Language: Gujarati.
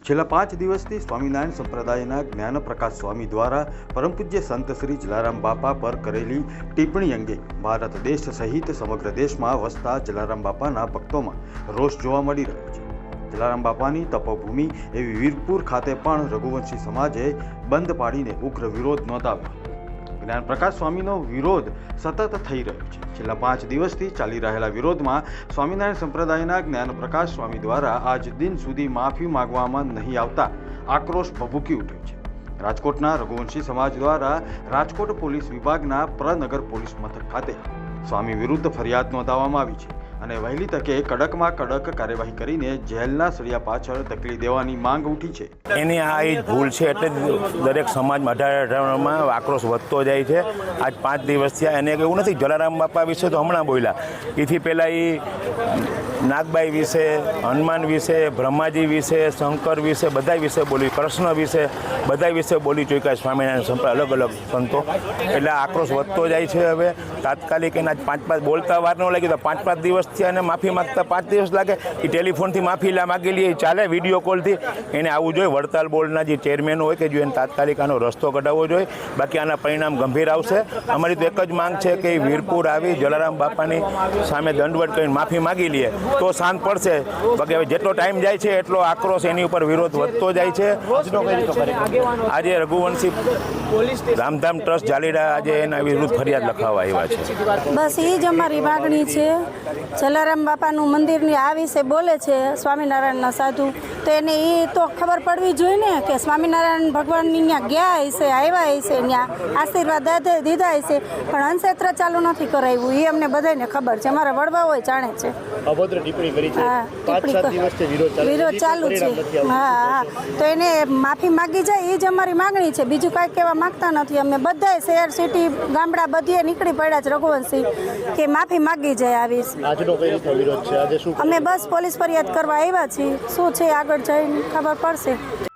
છેલ્લા 5 દિવસથી સ્વામિનારાયણ સંપ્રદાયના જ્ઞાનપ્રકાશ સ્વામી દ્વારા પરમ પૂજ્ય સંત શ્રી જલારામ બાપા પર કરેલી ટિપ્પણી અંગે ભારત દેશ સહિત સમગ્ર દેશમાં વસતા જલારામ બાપાના ભક્તોમાં રોષ જોવા મળી રહ્યો છે। જલારામ બાપાની તપોભૂમિ એવી વીરપુર ખાતે પણ રઘુવંશી સમાજે બંધ પાડીને ઉગ્ર વિરોધ નોંધાવ્યો। જ્ઞાનપ્રકાશ સ્વામીનો વિરોધ સતત થઈ રહ્યો છે। છેલ્લા 5 દિવસથી ચાલી રહેલા વિરોધમાં સ્વામિનારાયણ સંપ્રદાયના જ્ઞાનપ્રકાશ સ્વામી દ્વારા આજ દિન સુધી માફી માંગવામાં નહીં આવતા આક્રોશ ભભૂકી ઉઠ્યો છે। રાજકોટના રઘુવંશી સમાજ દ્વારા રાજકોટ પોલીસ વિભાગના પ્રનગર પોલીસ મથક ખાતે સ્વામી વિરુદ્ધ ફરિયાદ નોંધાવવામાં આવી છે અને વહેલી તકે કડકમાં કડક કાર્યવાહી કરીને જેલના સળિયા પાછળ ધકેલી દેવાની માંગ ઉઠી છે। એની આ એ ભૂલ છે એટલે દરેક સમાજમાં 18-18માં આક્રોશ વધતો જાય છે। આજ 5 દિવસ થયા એને એવું નથી જલારામ બાપા વિશે તો હમણાં બોલ્યા, એથી પહેલાં એ નાગબાઈ વિશે, હનુમાન વિશે, બ્રહ્માજી વિશે, શંકર વિશે બધા વિશે બોલી, કૃષ્ણ વિશે બધા વિશે બોલી ચૂક્યા સ્વામિનારાયણ સંપ્રદાય અલગ અલગ સંતો। એટલે આક્રોશ વધતો જાય છે। હવે તાત્કાલિક એના 5 બોલતા વાર ન લાગી તો 5 દિવસ થયા અને માફી માગતા 5 દિવસ લાગે? એ ટેલિફોનથી માફી માગી લે ચાલે? વિડીયો કોલથી એને આવવું જોઈએ। વડતાલ બોર્ડના જે ચેરમેન હોય કે જો એને તાત્કાલિક આનો રસ્તો કઢાવવો જોઈએ, બાકી આના પરિણામ ગંભીર આવશે। અમારી તો એક જ માંગ છે કે વીરપુર આવી જલારામ બાપાની સામે દંડવટ કરીને માફી માગી લઈએ તો શાંત પડશે। બાકી હવે જેટલો ટાઈમ જાય છે એટલો આક્રોશ એની ઉપર વિરોધ વધતો જાય છે। આજે રઘુવંશી રામધામ ટ્રસ્ટ જાલીડા આજે એના વિરુદ્ધ ફરિયાદ લખાવવા આવ્યા છે। બસ એ જ અમારી માગણી છે। જલારામ બાપાનું મંદિરની આ વિશે બોલે છે સ્વામિનારાયણના સાધુ, તો એને એ તો ખબર પડવી જોઈએ ને કે સ્વામિનારાયણ ભગવાનની ત્યાં ગયા હશે, આવ્યા હશે, ત્યાં આશીર્વાદ દીધા હશે, પણ અંશેત્ર ચાલુ નથી કરાવ્યું। એ અમને બધાને ખબર છે, અમારા વડવા હોય જાણે છે। અભદ્ર ટિપ્પણી કરી છે, 5-7 દિવસથી વિરોધ ચાલુ છે। હા, તો એને માફી માગી જાય એ જ અમારી માગણી છે, બીજું કાંઈ કહેવા માગતા નથી। અમે બધાય શહેર સિટી ગામડા બધીએ નીકળી પડ્યા છે રઘુવંશી કે માફી માગી જાય આવી। આજનો કઈ રીતનો વિરોધ છે? આજે શું અમે બસ પોલીસ ફરિયાદ કરવા આવ્યા છીએ, શું છે આગળ જઈને ખબર પડશે।